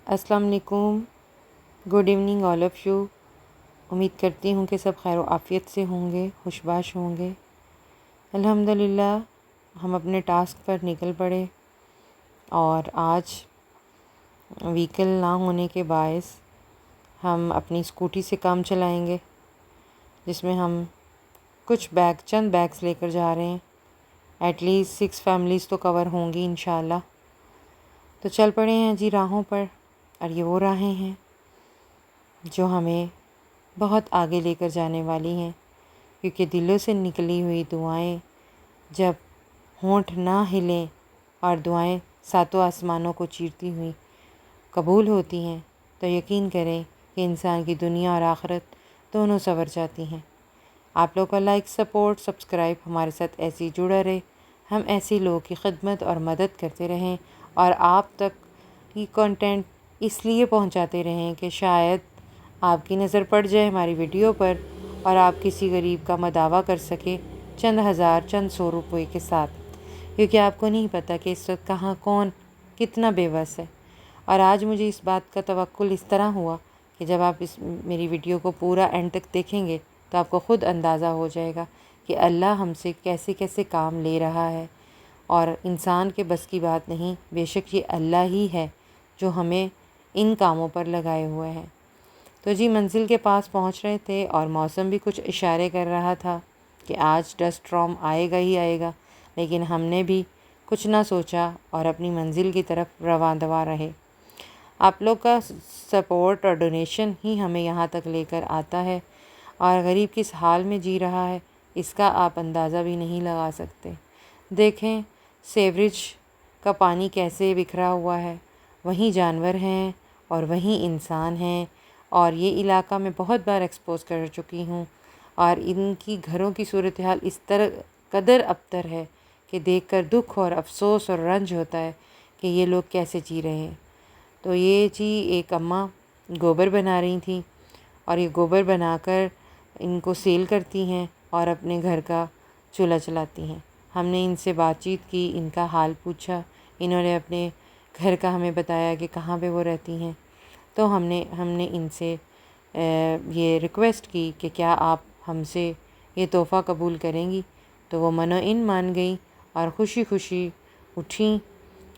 السلام علیکم، good evening all of you. امید کرتی ہوں کہ سب خیر و عافیت سے ہوں گے، خوشباش ہوں گے۔ الحمدللہ ہم اپنے ٹاسک پر نکل پڑے اور آج وہیکل نہ ہونے کے باعث ہم اپنی اسکوٹی سے کام چلائیں گے، جس میں ہم چند بیگس لے کر جا رہے ہیں۔ ایٹ لیسٹ 6 فیملیز تو کور ہوں گی انشاءاللہ۔ تو چل پڑے ہیں جی راہوں پر، اور یہ وہ راہیں ہیں جو ہمیں بہت آگے لے کر جانے والی ہیں، کیونکہ دلوں سے نکلی ہوئی دعائیں جب ہونٹ نہ ہلیں اور دعائیں ساتوں آسمانوں کو چیرتی ہوئی قبول ہوتی ہیں تو یقین کریں کہ انسان کی دنیا اور آخرت دونوں سنور جاتی ہیں۔ آپ لوگ کا لائک، سپورٹ، سبسکرائب ہمارے ساتھ ایسی جڑا رہے، ہم ایسی لوگوں کی خدمت اور مدد کرتے رہیں اور آپ تک یہ کنٹینٹ اس لیے پہنچاتے رہیں کہ شاید آپ کی نظر پڑ جائے ہماری ویڈیو پر اور آپ کسی غریب کا مداوع کر سکے چند ہزار، چند سو روپے کے ساتھ، کیونکہ آپ کو نہیں پتہ کہ اس وقت کہاں کون کتنا بے بس ہے۔ اور آج مجھے اس بات کا توقل اس طرح ہوا کہ جب آپ میری ویڈیو کو پورا اینڈ تک دیکھیں گے تو آپ کو خود اندازہ ہو جائے گا کہ اللہ ہم سے کیسے کیسے کام لے رہا ہے، اور انسان کے بس کی بات نہیں، بے شک یہ اللہ ہی ہے جو ہمیں ان کاموں پر لگائے ہوئے ہیں۔ تو جی منزل کے پاس پہنچ رہے تھے اور موسم بھی کچھ اشارے کر رہا تھا کہ آج ڈسٹ اسٹارم آئے گا ہی آئے گا، لیکن ہم نے بھی کچھ نہ سوچا اور اپنی منزل کی طرف رواں دواں رہے۔ آپ لوگ کا سپورٹ اور ڈونیشن ہی ہمیں یہاں تک لے کر آتا ہے، اور غریب کس حال میں جی رہا ہے اس کا آپ اندازہ بھی نہیں لگا سکتے۔ دیکھیں سیوریج کا پانی کیسے بکھرا ہوا ہے، وہیں جانور ہیں اور وہیں انسان ہیں، اور یہ علاقہ میں بہت بار ایکسپوز کر چکی ہوں، اور ان کی گھروں کی صورتحال اس طرح قدر ابتر ہے کہ دیکھ کر دکھ اور افسوس اور رنج ہوتا ہے کہ یہ لوگ کیسے جی رہے ہیں۔ تو یہ جی ایک اماں گوبر بنا رہی تھیں، اور یہ گوبر بنا کر ان کو سیل کرتی ہیں اور اپنے گھر کا چولہا چلاتی ہیں۔ ہم نے ان سے بات چیت کی، ان کا حال پوچھا، انہوں نے اپنے گھر کا ہمیں بتایا کہ کہاں پہ وہ رہتی ہیں۔ تو ہم نے ان سے یہ ریکویسٹ کی کہ کیا آپ ہم سے یہ تحفہ قبول کریں گی، تو وہ من و ان مان گئیں اور خوشی خوشی اٹھیں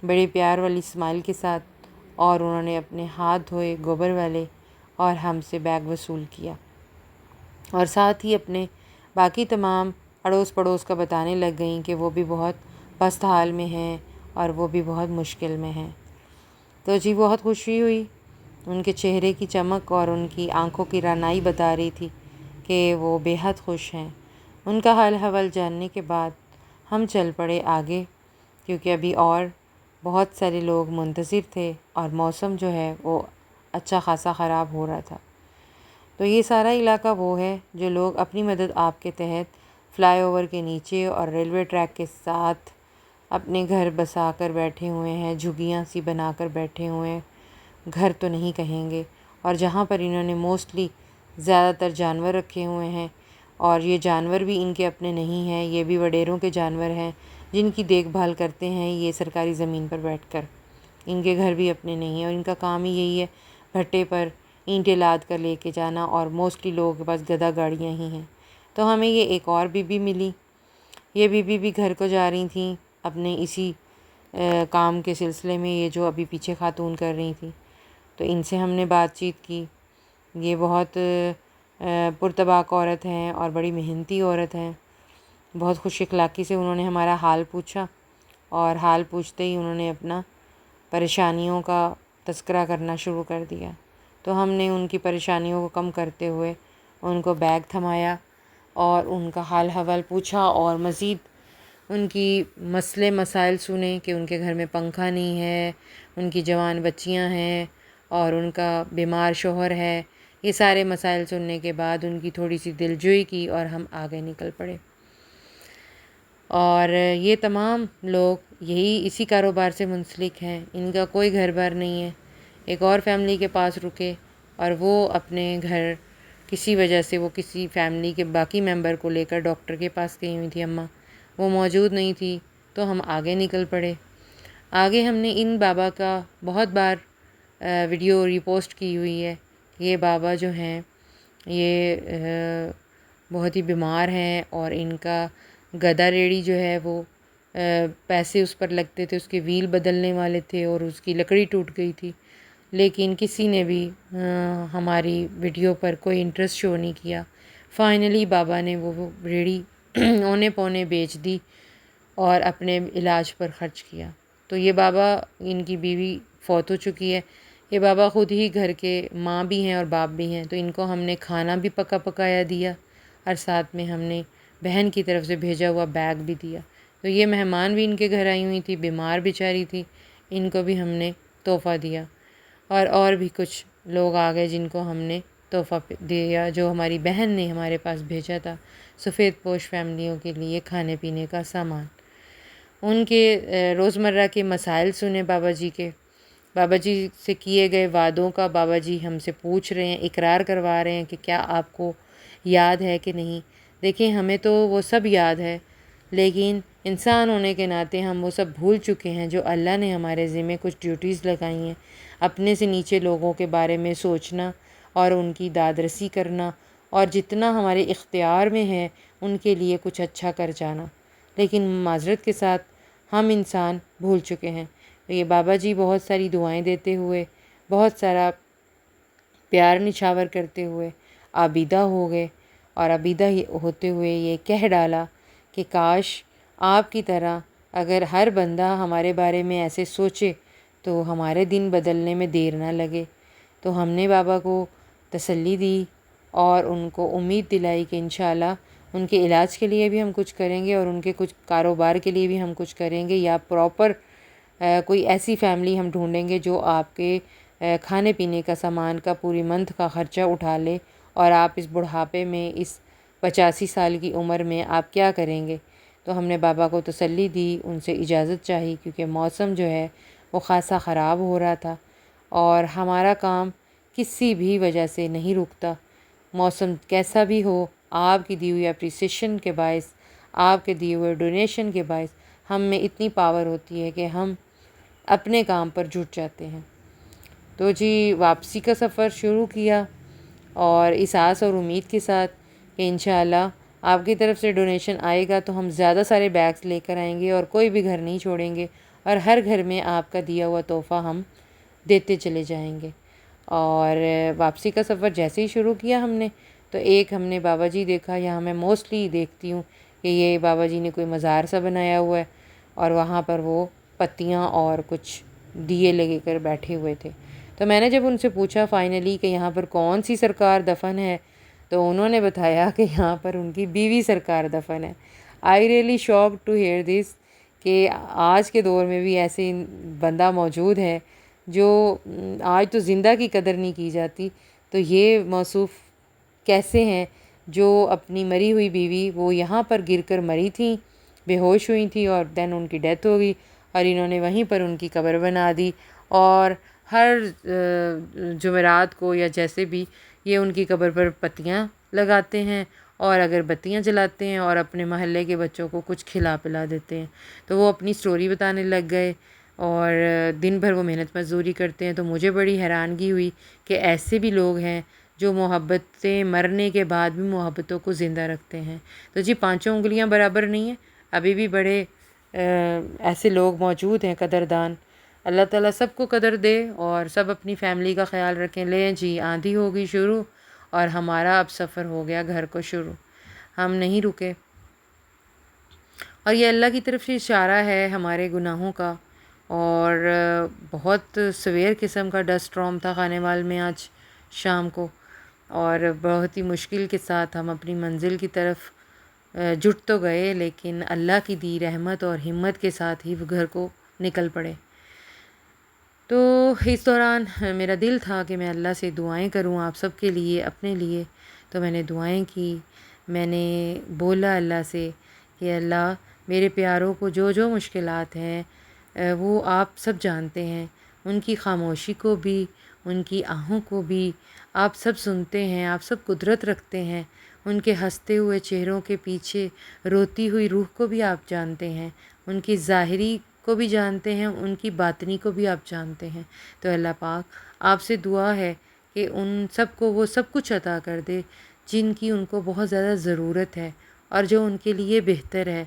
بڑے پیار والی اسمائل کے ساتھ، اور انہوں نے اپنے ہاتھ دھوئے گوبر والے اور ہم سے بیگ وصول کیا، اور ساتھ ہی اپنے باقی تمام اڑوس پڑوس کا بتانے لگ گئیں کہ وہ بھی بہت پست حال میں ہیں اور وہ بھی بہت مشکل میں ہیں۔ تو جی بہت خوشی ہوئی، ان کے چہرے کی چمک اور ان کی آنکھوں کی رعنائی بتا رہی تھی کہ وہ بے حد خوش ہیں۔ ان کا حال حوال جاننے کے بعد ہم چل پڑے آگے، کیونکہ ابھی اور بہت سارے لوگ منتظر تھے اور موسم جو ہے وہ اچھا خاصا خراب ہو رہا تھا۔ تو یہ سارا علاقہ وہ ہے جو لوگ اپنی مدد آپ کے تحت فلائی اوور کے نیچے اور ریلوے ٹریک کے ساتھ اپنے گھر بسا کر بیٹھے ہوئے ہیں، جھگیاں سی بنا کر بیٹھے ہوئے ہیں۔ گھر تو نہیں کہیں گے، اور جہاں پر انہوں نے موسٹلی زیادہ تر جانور رکھے ہوئے ہیں، اور یہ جانور بھی ان کے اپنے نہیں ہیں، یہ بھی وڈیروں کے جانور ہیں جن کی دیکھ بھال کرتے ہیں یہ سرکاری زمین پر بیٹھ کر۔ ان کے گھر بھی اپنے نہیں ہیں، اور ان کا کام ہی یہی ہے بھٹے پر اینٹیں لاد کر لے کے جانا، اور موسٹلی لوگوں کے پاس گدھا گاڑیاں ہی ہیں۔ تو ہمیں یہ ایک اور بی بی ملی، یہ بی بی بھی گھر کو جا رہی تھیں اپنے اسی کام کے سلسلے میں، یہ جو ابھی پیچھے خاتون کر رہی تھیں۔ تو ان سے ہم نے بات چیت کی، یہ بہت پرطباق عورت ہیں اور بڑی محنتی عورت ہیں۔ بہت خوش اخلاقی سے انہوں نے ہمارا حال پوچھا، اور حال پوچھتے ہی انہوں نے اپنا پریشانیوں کا تذکرہ کرنا شروع کر دیا۔ تو ہم نے ان کی پریشانیوں کو کم کرتے ہوئے ان کو بیگ تھمایا اور ان کا حال حوال پوچھا، اور مزید ان کی مسئلے مسائل سنے کہ ان کے گھر میں پنکھا نہیں ہے، ان کی جوان بچیاں ہیں اور ان کا بیمار شوہر ہے۔ یہ سارے مسائل سننے کے بعد ان کی تھوڑی سی دلجوئی کی اور ہم آگے نکل پڑے۔ اور یہ تمام لوگ اسی کاروبار سے منسلک ہیں، ان کا کوئی گھر بار نہیں ہے۔ ایک اور فیملی کے پاس رکے، اور وہ اپنے گھر کسی وجہ سے وہ کسی فیملی کے باقی ممبر کو لے کر ڈاکٹر کے پاس گئی ہوئی تھی اماں، وہ موجود نہیں تھی، تو ہم آگے نکل پڑے۔ آگے ہم نے ان بابا کا بہت بار ویڈیو ریپوسٹ کی ہوئی ہے کہ یہ بابا جو ہیں یہ بہت ہی بیمار ہیں اور ان کا گدا ریڑھی جو ہے وہ پیسے اس پر لگتے تھے، اس کے ویل بدلنے والے تھے اور اس کی لکڑی ٹوٹ گئی تھی، لیکن کسی نے بھی ہماری ویڈیو پر کوئی انٹرسٹ شو نہیں کیا۔ فائنلی بابا نے وہ ریڑھی اونے پونے بیچ دی اور اپنے علاج پر خرچ کیا۔ تو یہ بابا، ان کی بیوی فوت ہو چکی ہے، یہ بابا خود ہی گھر کے ماں بھی ہیں اور باپ بھی ہیں، تو ان کو ہم نے کھانا بھی پکا پکایا دیا اور ساتھ میں ہم نے بہن کی طرف سے بھیجا ہوا بیگ بھی دیا۔ تو یہ مہمان بھی ان کے گھر آئی ہوئی تھی، بیمار بیچاری تھی، ان کو بھی ہم نے تحفہ دیا، اور بھی کچھ لوگ آ گئے جن کو ہم نے تحفہ دیا، جو ہماری بہن نے ہمارے پاس بھیجا تھا، سفید پوش فیملیوں کے لیے کھانے پینے کا سامان۔ ان کے روزمرہ کے مسائل سنے بابا جی کے، بابا جی سے کیے گئے وعدوں کا بابا جی ہم سے پوچھ رہے ہیں، اقرار کروا رہے ہیں کہ کیا آپ کو یاد ہے کہ نہیں۔ دیکھیں، ہمیں تو وہ سب یاد ہے، لیکن انسان ہونے کے ناطے ہم وہ سب بھول چکے ہیں جو اللہ نے ہمارے ذمہ کچھ ڈیوٹیز لگائی ہیں، اپنے سے نیچے لوگوں کے بارے میں سوچنا اور ان کی داد رسی کرنا، اور جتنا ہمارے اختیار میں ہے ان کے لیے کچھ اچھا کر جانا، لیکن معذرت کے ساتھ ہم انسان بھول چکے ہیں۔ تو یہ بابا جی بہت ساری دعائیں دیتے ہوئے، بہت سارا پیار نچھاور کرتے ہوئے آبیدہ ہو گئے، اور آبیدہ ہوتے ہوئے یہ کہہ ڈالا کہ کاش آپ کی طرح اگر ہر بندہ ہمارے بارے میں ایسے سوچے تو ہمارے دن بدلنے میں دیر نہ لگے۔ تو ہم نے بابا کو تسلی دی اور ان کو امید دلائی کہ انشاءاللہ ان کے علاج کے لیے بھی ہم کچھ کریں گے، اور ان کے کچھ کاروبار کے لیے بھی ہم کچھ کریں گے، یا پراپر کوئی ایسی فیملی ہم ڈھونڈیں گے جو آپ کے کھانے پینے کا سامان کا پوری منتھ کا خرچہ اٹھا لے، اور آپ اس بڑھاپے میں، اس 85 سال کی عمر میں آپ کیا کریں گے۔ تو ہم نے بابا کو تسلی دی، ان سے اجازت چاہی، کیونکہ موسم جو ہے وہ خاصا خراب ہو رہا تھا، اور ہمارا کام کسی بھی وجہ سے نہیں رکتا، موسم کیسا بھی ہو، آپ کی دی ہوئی اپریسیشن کے باعث، آپ کے دیے ہوئے ڈونیشن کے باعث ہم میں اتنی پاور ہوتی ہے کہ ہم اپنے کام پر جٹ جاتے ہیں۔ تو جی، واپسی کا سفر شروع کیا، اور اس آس اور امید کے ساتھ کہ انشاءاللہ آپ کی طرف سے ڈونیشن آئے گا تو ہم زیادہ سارے بیگز لے کر آئیں گے، اور کوئی بھی گھر نہیں چھوڑیں گے، اور ہر گھر میں آپ کا دیا ہوا تحفہ ہم دیتے چلے جائیں گے۔ اور واپسی کا سفر جیسے ہی شروع کیا ہم نے، تو ایک ہم نے بابا جی دیکھا، یہاں میں موسٹلی دیکھتی ہوں کہ یہ بابا جی نے کوئی مزار سا بنایا ہوا ہے، اور وہاں پر وہ پتیاں اور کچھ دیے لگے کر بیٹھے ہوئے تھے۔ تو میں نے جب ان سے پوچھا فائنلی کہ یہاں پر کون سی سرکار دفن ہے، تو انہوں نے بتایا کہ یہاں پر ان کی بیوی سرکار دفن ہے۔ I really shock to hear this کہ آج کے دور میں بھی ایسے بندہ موجود ہے جو آج تو زندہ کی قدر نہیں کی جاتی، تو یہ موصوف کیسے ہیں جو اپنی مری ہوئی بیوی، وہ یہاں پر گر کر مری تھیں، بے ہوش ہوئی تھیں، اور دین ان کی ڈیتھ ہو گئی، اور انہوں نے وہیں پر ان کی قبر بنا دی، اور ہر جمعرات کو یا جیسے بھی یہ ان کی قبر پر پتیاں لگاتے ہیں، اور اگر بتیاں جلاتے ہیں، اور اپنے محلے کے بچوں کو کچھ کھلا پلا دیتے ہیں۔ تو وہ اپنی سٹوری بتانے لگ گئے، اور دن بھر وہ محنت مزدوری کرتے ہیں۔ تو مجھے بڑی حیرانگی ہوئی کہ ایسے بھی لوگ ہیں جو محبتیں مرنے کے بعد بھی محبتوں کو زندہ رکھتے ہیں۔ تو جی، پانچوں انگلیاں برابر نہیں ہیں، ابھی بھی بڑے ایسے لوگ موجود ہیں قدردان۔ اللہ تعالیٰ سب کو قدر دے، اور سب اپنی فیملی کا خیال رکھیں۔ لیں جی، آندھی ہو گئی شروع، اور ہمارا اب سفر ہو گیا گھر کو شروع، ہم نہیں رکے۔ اور یہ اللہ کی طرف سے اشارہ ہے ہمارے گناہوں کا، اور بہت سویر قسم کا ڈسٹ اسٹارم تھا خانیوال میں آج شام کو، اور بہت ہی مشکل کے ساتھ ہم اپنی منزل کی طرف جٹ تو گئے، لیکن اللہ کی دی رحمت اور ہمت کے ساتھ ہی وہ گھر کو نکل پڑے۔ تو اس دوران میرا دل تھا کہ میں اللہ سے دعائیں کروں آپ سب کے لیے، اپنے لیے۔ تو میں نے دعائیں کی، میں نے بولا اللہ سے کہ اللہ، میرے پیاروں کو جو جو مشکلات ہیں وہ آپ سب جانتے ہیں، ان کی خاموشی کو بھی، ان کی آہوں کو بھی آپ سب سنتے ہیں، آپ سب قدرت رکھتے ہیں، ان کے ہنستے ہوئے چہروں کے پیچھے روتی ہوئی روح کو بھی آپ جانتے ہیں، ان کی ظاہری کو بھی جانتے ہیں، ان کی باطنی کو بھی آپ جانتے ہیں۔ تو اللہ پاک آپ سے دعا ہے کہ ان سب کو وہ سب کچھ عطا کر دے جن کی ان کو بہت زیادہ ضرورت ہے اور جو ان کے لیے بہتر ہے،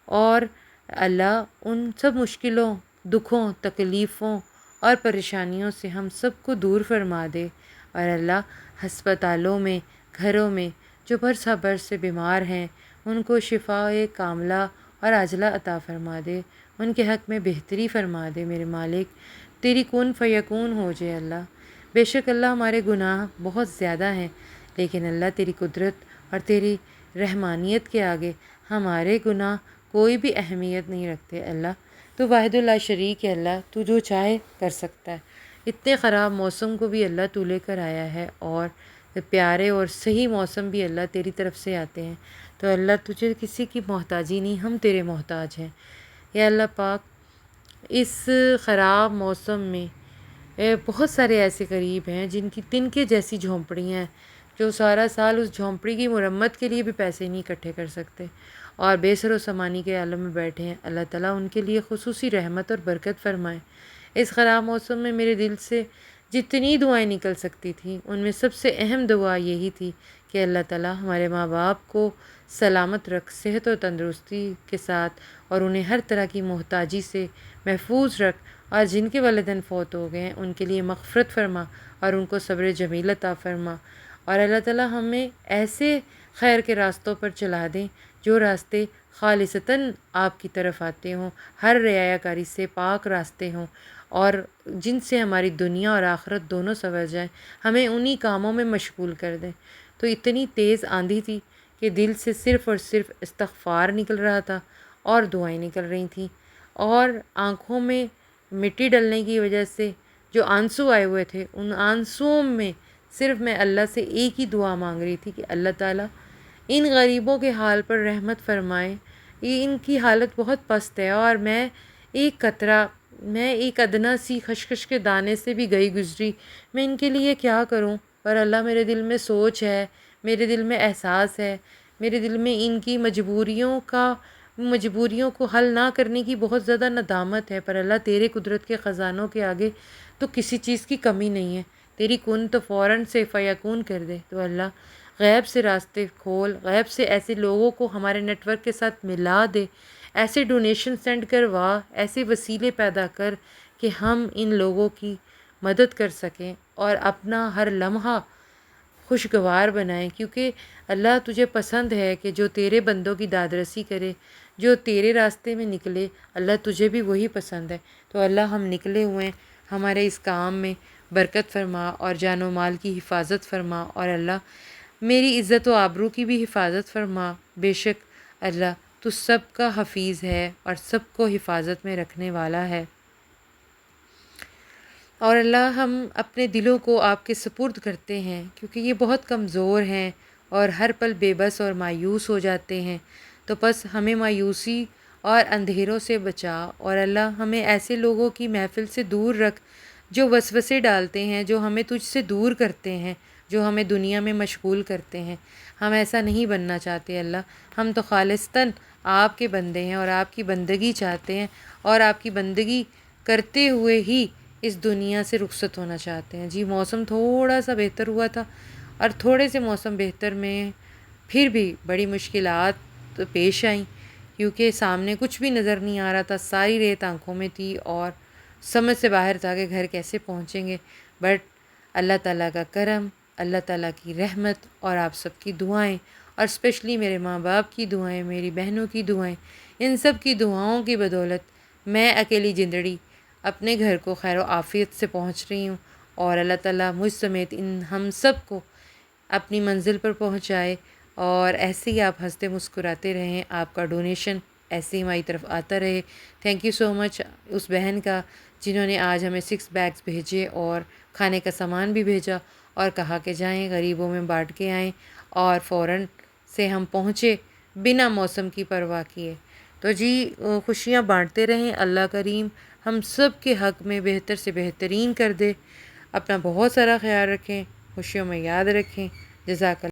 اور اللہ ان سب مشکلوں، دکھوں، تکلیفوں اور پریشانیوں سے ہم سب کو دور فرما دے، اور اللہ ہسپتالوں میں، گھروں میں جو برسہ برس سے بیمار ہیں ان کو شفاء کاملہ اور عاجلہ عطا فرما دے، ان کے حق میں بہتری فرما دے۔ میرے مالک تیری کن فیکون ہو جائے اللہ۔ بے شک اللہ ہمارے گناہ بہت زیادہ ہیں، لیکن اللہ تیری قدرت اور تیری رحمانیت کے آگے ہمارے گناہ کوئی بھی اہمیت نہیں رکھتے۔ اللہ تو واحد لا شریک ہے، اللہ تو جو چاہے کر سکتا ہے۔ اتنے خراب موسم کو بھی اللہ تو لے کر آیا ہے، اور پیارے اور صحیح موسم بھی اللہ تیری طرف سے آتے ہیں۔ تو اللہ تجھے کسی کی محتاجی نہیں، ہم تیرے محتاج ہیں۔ یا اللہ پاک اس خراب موسم میں بہت سارے ایسے غریب ہیں جن کی تن کے جیسی جھونپڑیاں ہیں، جو سارا سال اس جھونپڑی کی مرمت کے لیے بھی پیسے نہیں اکٹھے کر سکتے اور بے سر و سامانی کے عالم میں بیٹھے ہیں۔ اللہ تعالیٰ ان کے لیے خصوصی رحمت اور برکت فرمائے۔ اس خراب موسم میں میرے دل سے جتنی دعائیں نکل سکتی تھیں ان میں سب سے اہم دعا یہی تھی کہ اللہ تعالیٰ ہمارے ماں باپ کو سلامت رکھ، صحت و تندرستی کے ساتھ، اور انہیں ہر طرح کی محتاجی سے محفوظ رکھ، اور جن کے والدین فوت ہو گئے ہیں ان کے لیے مغفرت فرما اور ان کو صبر جمیل عطا فرما، اور اللہ تعالیٰ ہمیں ایسے خیر کے راستوں پر چلا دیں جو راستے خالصتاً آپ کی طرف آتے ہوں، ہر رعایا کاری سے پاک راستے ہوں، اور جن سے ہماری دنیا اور آخرت دونوں سنور جائیں، ہمیں انہی کاموں میں مشغول کر دیں۔ تو اتنی تیز آندھی تھی کہ دل سے صرف اور صرف استغفار نکل رہا تھا اور دعائیں نکل رہی تھیں، اور آنکھوں میں مٹی ڈلنے کی وجہ سے جو آنسو آئے ہوئے تھے ان آنسوؤں میں صرف میں اللہ سے ایک ہی دعا مانگ رہی تھی کہ اللہ تعالیٰ ان غریبوں کے حال پر رحمت فرمائے۔ یہ ان کی حالت بہت پست ہے، اور میں ایک قطرہ، میں ایک ادنا سی خشخش کے دانے سے بھی گئی گزری، میں ان کے لیے کیا کروں؟ پر اللہ میرے دل میں سوچ ہے، میرے دل میں احساس ہے، میرے دل میں ان کی مجبوریوں کو حل نہ کرنے کی بہت زیادہ ندامت ہے، پر اللہ تیرے قدرت کے خزانوں کے آگے تو کسی چیز کی کمی نہیں ہے۔ تیری کن تو فوراً سے فیکون کر دے۔ تو اللہ غیب سے راستے کھول، غیب سے ایسے لوگوں کو ہمارے نیٹ ورک کے ساتھ ملا دے، ایسے ڈونیشن سینڈ کروا، ایسے وسیلے پیدا کر کہ ہم ان لوگوں کی مدد کر سکیں اور اپنا ہر لمحہ خوشگوار بنائیں، کیونکہ اللہ تجھے پسند ہے کہ جو تیرے بندوں کی داد رسی کرے، جو تیرے راستے میں نکلے، اللہ تجھے بھی وہی پسند ہے۔ تو اللہ ہم نکلے ہوئے ہیں، ہمارے اس کام میں برکت فرما اور جان و مال کی حفاظت فرما، اور اللہ میری عزت و آبرو کی بھی حفاظت فرما۔ بے شک اللہ تو سب کا حفیظ ہے اور سب کو حفاظت میں رکھنے والا ہے۔ اور اللہ ہم اپنے دلوں کو آپ کے سپرد کرتے ہیں، کیونکہ یہ بہت کمزور ہیں اور ہر پل بے بس اور مایوس ہو جاتے ہیں۔ تو بس ہمیں مایوسی اور اندھیروں سے بچا، اور اللہ ہمیں ایسے لوگوں کی محفل سے دور رکھ جو وسوسے ڈالتے ہیں، جو ہمیں تجھ سے دور کرتے ہیں، جو ہمیں دنیا میں مشغول کرتے ہیں۔ ہم ایسا نہیں بننا چاہتے اللہ، ہم تو خالصتاً آپ کے بندے ہیں اور آپ کی بندگی چاہتے ہیں، اور آپ کی بندگی کرتے ہوئے ہی اس دنیا سے رخصت ہونا چاہتے ہیں۔ جی موسم تھوڑا سا بہتر ہوا تھا، اور تھوڑے سے موسم بہتر میں پھر بھی بڑی مشکلات پیش آئیں، کیونکہ سامنے کچھ بھی نظر نہیں آ رہا تھا، ساری ریت آنکھوں میں تھی اور سمجھ سے باہر تھا کہ گھر کیسے پہنچیں گے۔ بٹ اللہ تعالیٰ کا کرم، اللہ تعالیٰ کی رحمت اور آپ سب کی دعائیں، اور اسپیشلی میرے ماں باپ کی دعائیں، میری بہنوں کی دعائیں، ان سب کی دعاؤں کی بدولت میں اکیلی جندڑی اپنے گھر کو خیر و عافیت سے پہنچ رہی ہوں، اور اللہ تعالیٰ مجھ سمیت ان ہم سب کو اپنی منزل پر پہنچائے، اور ایسے ہی آپ ہنستے مسکراتے رہیں، آپ کا ڈونیشن ایسے ہی ہماری طرف آتا رہے۔ تھینک یو سو مچ اس بہن کا جنہوں نے آج ہمیں 6 بیگز بھیجے اور کھانے کا سامان بھی بھیجا، اور کہا کہ جائیں غریبوں میں بانٹ کے آئیں، اور فوراً سے ہم پہنچے بنا موسم کی پرواہ کیے۔ تو جی خوشیاں بانٹتے رہیں، اللہ کریم ہم سب کے حق میں بہتر سے بہترین کر دے۔ اپنا بہت سارا خیال رکھیں، خوشیوں میں یاد رکھیں۔ جزاک اللہ۔